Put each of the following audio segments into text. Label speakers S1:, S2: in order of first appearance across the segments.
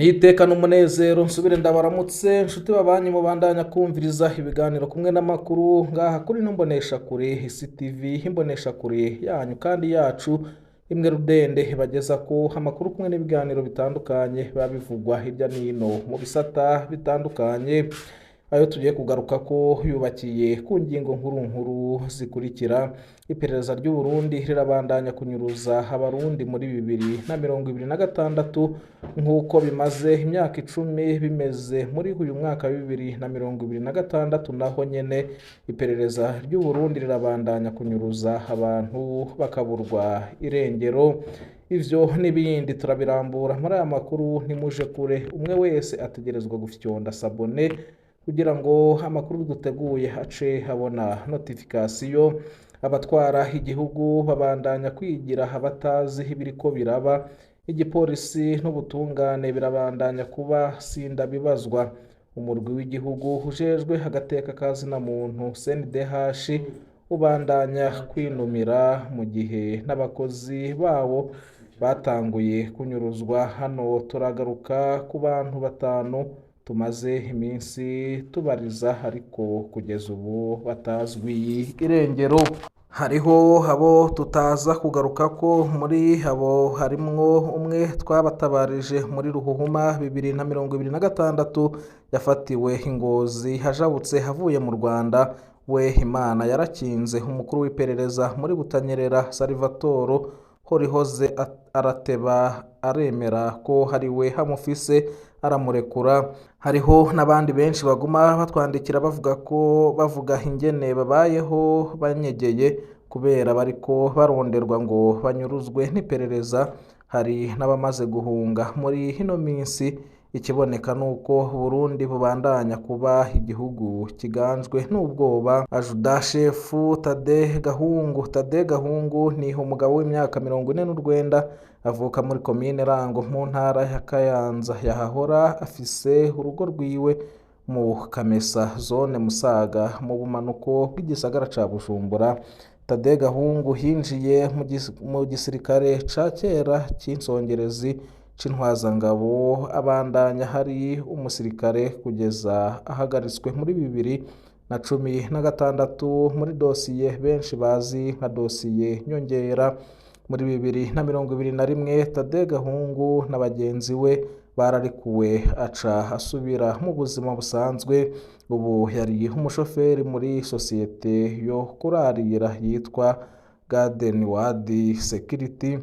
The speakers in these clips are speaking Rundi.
S1: Niteka n'umunezero nsubire ndabaramutse nshuti babanyi mubandanya kumviriza ibiganiro kumwe n'amakuru ngaha kuri no mbonesha kure Isi TV imbonesha kure yanyu kandi yacu imwe rudende bageza ko amakuru kumwe n'ibiganiro bitandukanye babivugwa hirya nino mu bisata bitandukanye ayo tugiye kugaruka ko yubakiye ku ngingo nkuru zikurikira. Iperereza ry'u Burundi rirabandanya kunyuruza abarundi muri 2026 nk'uko bimaze imyaka 10 bimeze muri uyu mwaka wa 2026 naho nyene iperereza ry'u Burundi rirabandanya kunyuruza abantu bakaburwa irengero. Ivyo n'ibindi turabirambura muri aya makuru, ntimuje kure, umwe wese ategerezwa gufyonda sabone kugira ngo amakuru duteguye ace habona notification. Abatwara igihugu babandanya kwigira abatazi ibiriko biraba. Igipolisi n'ubutungane birabandanya kuba sindabibazwa. Umurwi w'igihugu ujejwe agateka kazina muntu CNDH ubandanya kwinumira mu gihe n'abakozi bawo batanguye kunyuruzwa. Hano turagaruka ku bantu batanu tumaze iminsi tubariza ariko kugeza ubu batazwi irengero. Hariho abo tutaza kugaruka ko, muri abo harimwo umwe twabatabarije muri Ruhuhuma 2026 yafatiwe Ingozi hajabutse havuye mu Rwanda. We Imana yarakinze umukuru w'iperereza muri Butanyerera Salvatore Horihoze arateba aremera ko hari we hamufise aramurekura. Hariho n'abandi benshi baguma batwandikira bavuga ingene babayeho banyegeye kubera bariko baronderwa ngo banyuruzwe n'iperereza. Hari n'abamaze guhunga muri hino minsi. Ikiboneka nuko Burundi bubandanya kuba igihugu kiganjwe n'ubwoba. Ajuda shefu Tade Gahungu ni umugabo w'imyaka 49 avuka muri komine Rango mu ntara ya Kayanza. Yahahora afise urugo rwiwe mu Kamesa zone Musaga mu bumanuko bw'igisagara ca Bujumbura. Tade Gahungu hinjiye mu gisirikare ca kera cy'insongerezi c'intwazangabo, abandanya hari umusirikare kugeza ahagaritswe muri 2016 muri dosiye benshi bazi nka dosiye nyongera. Muri 2021 Tade Gahungu na bagenzi we bararikuwe aca asubira mu buzima busanzwe. Ubu yari umushoferi muri sosiyete yo kurarira yitwa Garden Ward Security.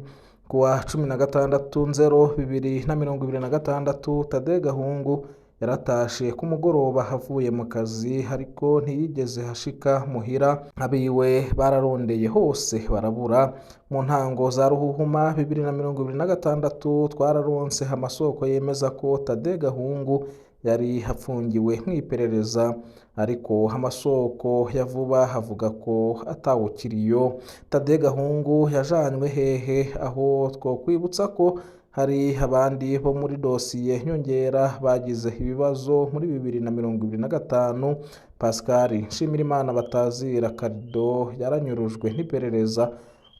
S1: Kuwa 16/0/2026 Tade Gahungu yaratashe ku mugoroba havuye mu kazi, ariko ntiyigeze hashika muhira. Abiwe bararondeye hose barabura. Mu ntango za Ruhuhuma 2026 twararonse amasoko yemeza ko Tade Gahungu yari hafungiwe mw'iperereza, ariko amasoko ya vuba havuga ko atawukiriyo. Tade Gahungu yajanywe hehe? Aho twokwibutsa ko hari abandi bo muri dosiye nyongera bagize ibibazo muri 2025. Pascal Nshimirimana batazira Karido yaranyurujwe n'iperereza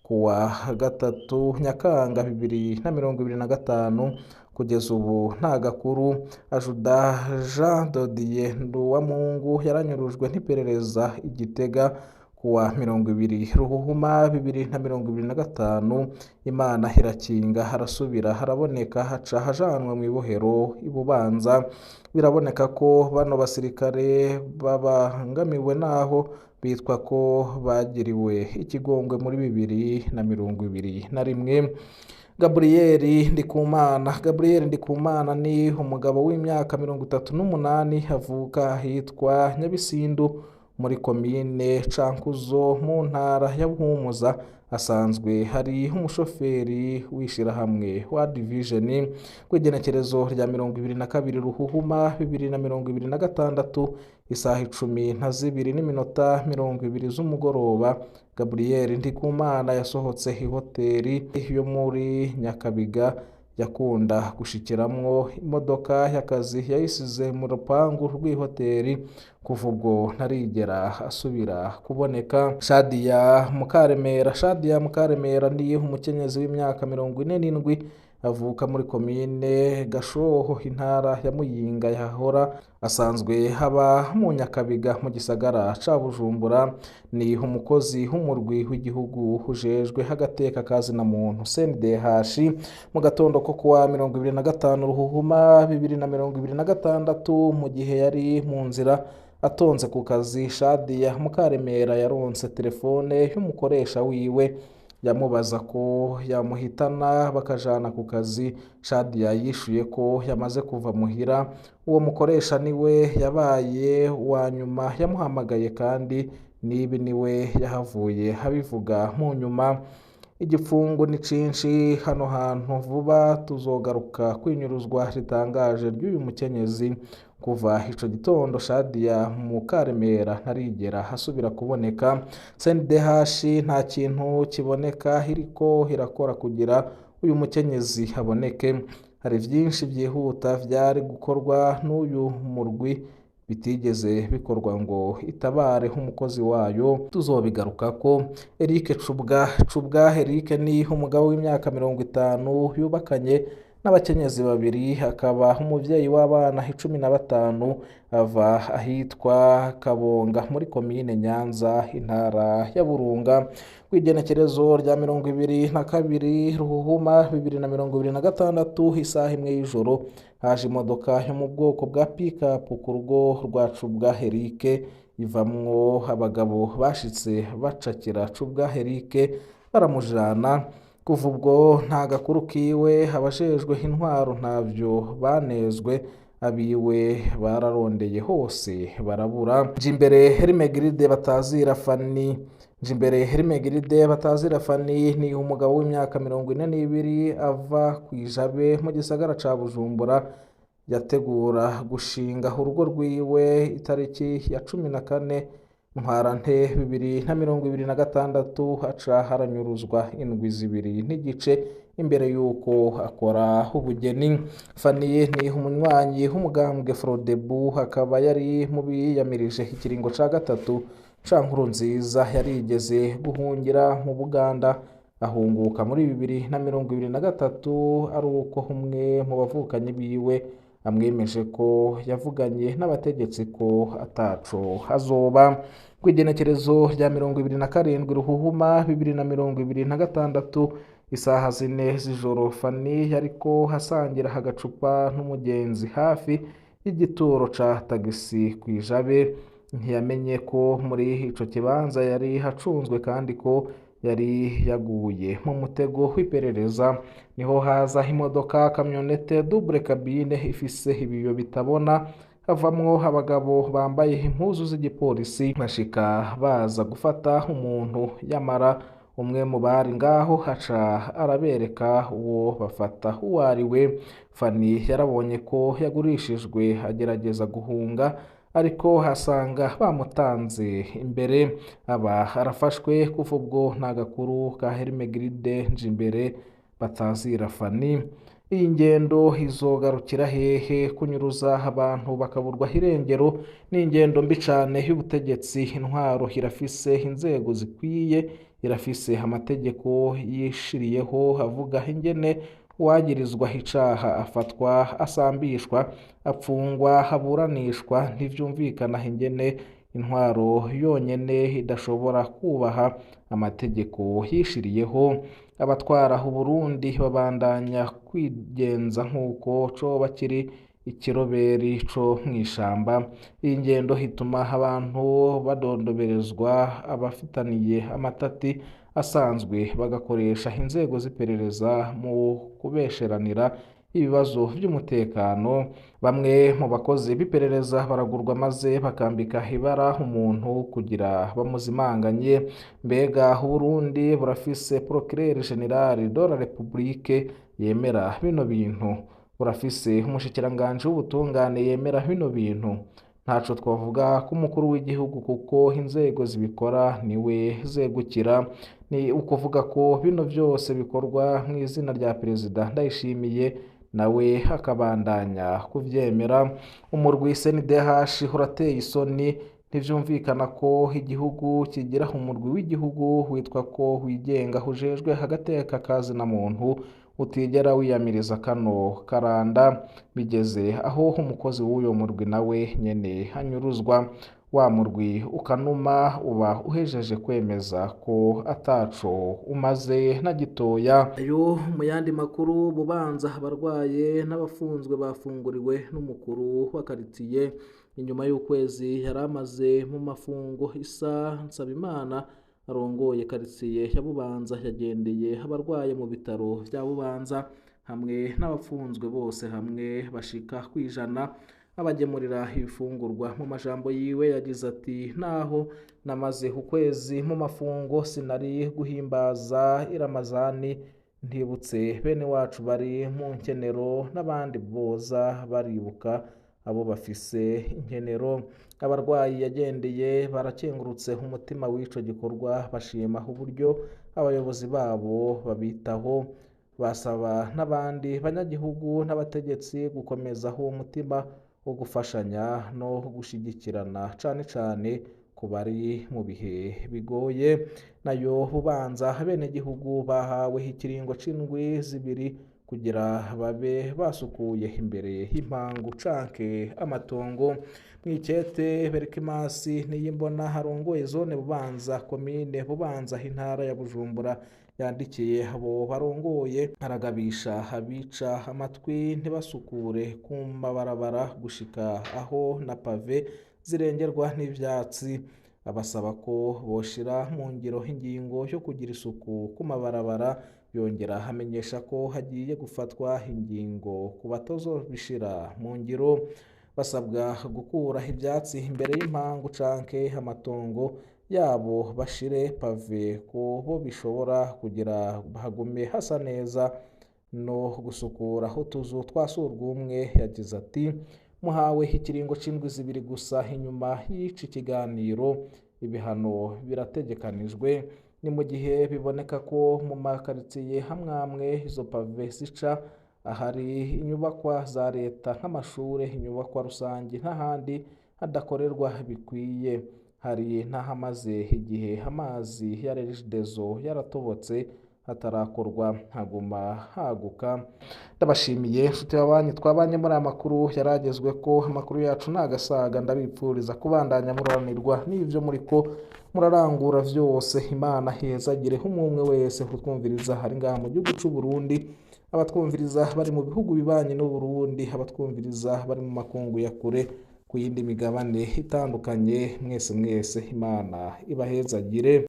S1: kuwa 3 Nyakanga 2025. Kugeza ubu nta gakuru. Ajuda Jean Dodier Nduwamungu yaranyurujwe n'iperereza Igitega kuwa 20 Ruhuhuma 2025. Imana irakinga harasubira haraboneka haca hajanwa mu ibohero ibubanza. Biraboneka ko bano basirikare babangamiwe naho bitwa ko bagiriwe ikigongwe muri 2021. Gabriel Ndikumana ni umugabo w'imyaka 38 avuka hitwa Nyabisindu muri komine Cankuzo mu ntara ya Buhumuza. Asanzwe hari umushoferi w'ishirahamwe wa Division. Kw'igenekerezo rya 22 Ruhuhuma 2026 isaha 12:20 z'umugoroba, Gabriel Ndikumana yasohotse ihoteri yo muri Nyakabiga yakunda gushikiramwo imodoka y'akazi. Yayisize mu rupangu rw'ihoteri. Kuva ubwo ntarigera asubira kuboneka. Shadia Mukaremera ni umukenyezi w'imyaka 47 avuka muri komine Gashoho intara ya Muyinga yahora asanzwe haba mu Nyakabiga mu gisagara ca Bujumbura. Ni umukozi w'umurwi w'igihugu ujejwe agateka kazina muntu CNDH. Mu gatondo ko kuwa 25 Ruhuhuma 2026 mu gihe yari mu nzira atonze ku kazi, Shadia Mukaremera yaronse telefone y'umukoresha wiwe yamubaza ko yamuhitana bakajana ku kazi. Shadia yishuye ko yamaze kuva muhira. Uwo mukoresha niwe yabaye wa nyuma yamuhamagaye kandi niwe yahavuye habivuga mu nyuma. Igipfungu ni cinshi hano hantu, vuba tuzogaruka kwinyuruzwa ritangaje ry'uyu mukenyezi. Kuva ico gitondo Shadia Mukaremera ntarigera hasubira kuboneka. CNDH nta kintu kiboneka iriko irakora kugira uyu mukenyezi haboneke. Hari vyinshi vyihuta vyari gukorwa n'uyu murwi bitigeze bikorwa ngo itabare umukozi wayo. Tuzobigarukako. Eric Cubwa Eric ni umugabo w'imyaka 50 yubakanye n'abakenyezi babiri, akaba umuvyeyi w'abana 15, ava ahitwa Kabonga muri komine Nyanza intara ya Burunga. Kw'igenekerezo rya 22 Ruhuhuma 2026 isaha imwe y'ijoro haje imodoka yo mu bwoko bwa pick-up ku rugo rwa Cubwa Eric, ivamwo abagabo bashitse bacakira Cubwa Eric baramujana. Kuva ubwo nta gakuru kiwe, abajejwe intwaro ntavyo banezwe, abiwe bararondeye hose barabura. Njimbere Hermegride Batazira Fanny ni umugabo w'imyaka 42 ava kwijabe mu gisagara ca Bujumbura. Yategura gushinga urugo rwiwe itariki ya 14 Ntwarante 2026 haca haranyuruzwa indwi zibiri n'igice imbere yuko akora ubugeni. Fanny ni umunywanyi w'umugambwe Frodebu, akaba yari mu biyamirije ikiringo ca gatatu ca Nkurunziza. Yarigeze guhungira mu Buganda ahunguka muri 2023 ari uko umwe mu bavukanyi biwe amwemeje ko yavuganye n'abategetsi ko ataco azoba. Kw'igenekerezo rya 27 Ruhuhuma 2026 isaha 4 z'ijoro Fanny yariko hasangira agacupa n'umugenzi hafi y'igituro ca tagisi kwijabe. Ntiyamenye ko muri ico kibanza yari hacunzwe kandi ko yari yaguye mu mutego w'iperereza. Niho haza imodoka kamyonete double cabine ifise ibiyo bitabona, havamwo abagabo bambaye impuzu z'igipolisi bashika baza gufata umuntu. Yamara umwe mu bari ngaho haca arabereka uwo bafata uwo ari we. Fanny yarabonye ko yagurishijwe agerageza guhunga, ariko hasanga bamutanze imbere aba arafashwe. Kuva ubwo nta gakuru ka Hermegride Njimbere Batazira Fanny. Iyi ngendo izogarukira hehe? Kunyuruza abantu bakaburwa irengero ni ingendo mbi cane y'ubutegetsi. Intwaro irafise inzego zikwiye, irafise amategeko yishiriyeho avuga ingene uwagirizwa icaha afatwa, asambishwa, apfungwa, haburanishwa. Ntivyumvikana ingene intwaro yonyene idashobora kubaha amategeko yishiriyeho. Abatwara Uburundi babandanya kwigenza nk'uko coba kiri ikiroberi co mw'ishamba. Iyi ngendo hituma abantu badondoberezwa, abafitaniye amatati asanzwe bagakoresha inzego z'iperereza mu kubesheranira ibibazo by'umutekano. Bamwe mu bakozi b'iperereza baragurwa maze bakambika ibara umuntu kugira bamuzimanganye. Mbega Uburundi burafise Procureur General de la République yemera bino bintu? Burafise umushikiranganje w'ubutungane yemera bino bintu? Ntaco twavuga ko umukuru w'igihugu kuko inzego zibikora niwe zegukira. Ni ukuvuga ko bino byose bikorwa mu izina rya Perezida Ndayishimiye, nawe akabandanya kuvyemera. Umurwi CNDH urateye isoni. ntivyumvikana ko igihugu kigira umurwi w'igihugu witwa ko wigenga ujejwe agateka kazina muntu utigera wiyamiriza kano karanda, bigeze aho umukozi w'uyo murwi nawe nyene anyuruzwa, wa murwi ukanuma uba uhejeje kwemeza ko ataco umaze na gitoya. Ayo mu yandi makuru, Bubanza abarwaye n'abafunzwe bafunguriwe n'umukuru wa karitiye inyuma y'ukwezi yari amaze mu mafungo. Isa Nsabimana arongoye karitiye ya Bubanza yagendeye abarwaye mu bitaro vya Bubanza hamwe n'abafunzwe bose hamwe bashika kwijana, abagemurira ibifungurwa. Mu majambo yiwe yagize ati: naho namaze ukwezi mu mafungo sinari guhimbaza iramazani ntibutse bene wacu bari mu nkenero n'abandi boza baribuka abo bafise inkenero. Abarwayi yagendeye barakengurutse umutima w'ico gikorwa, bashima uburyo abayobozi babo babitaho, basaba n'abandi banyagihugu n'abategetsi gukomeza uwo mutima wo gufashanya no gushigikirana cane cane ku bari mu bihe bigoye. Nayo Bubanza abenegihugu bahawe ikiringo c'indwi zibiri kugira babe basukuye imbere y'impangu canke amatongo. Mw'ikete Berikimasi Niyimbona arongoye zone Bubanza komine Bubanza intara ya Bujumbura yandikiye abo barongoye aragabisha abica amatwi ntibasukure ku mabarabara gushika aho na pave zirengerwa n'ivyatsi, abasaba ko boshira mu ngiro ingingo yo kugira isuku ku mabarabara. Yongera amenyesha ko hagiye gufatwa ingingo ku batazobishira mu ngiro, basabwa gukura ivyatsi imbere y'impangu canke amatongo yabo, bashire pave ko bo bishobora kugira hagume hasa neza no gusukura utuzu twa surwumwe. Yagize ati: muhawe ikiringo c'indwi zibiri gusa. Inyuma y'ici kiganiro ibihano birategekanijwe. Ni mu gihe biboneka ko mu makaritiye hamwamwe izo pave zica ahari inyubakwa za leta nk'amashure, inyubakwa rusangi n'ahandi hadakorerwa bikwiye. Hari n'ahamaze igihe amazi ya Regideso yaratobotse hatarakorwa haguma haguka. Ndabashimiye nshuti y'abanyi twabanye muri aya makuru yaragezwe ko amakuru yacu nagasaga. Ndabipfuriza kubandanya muranirwa n'ivyo muriko murarangura vyose. Imana hezagire umwe wese kutwumviriza hari ngaha mu gihugu c'u Burundi, abatwumviriza bari mu bihugu bibanye n'u Burundi, abatwumviriza bari mu makungu ya kure ku yindi migabane itandukanye. Mwese Imana ibahezagire.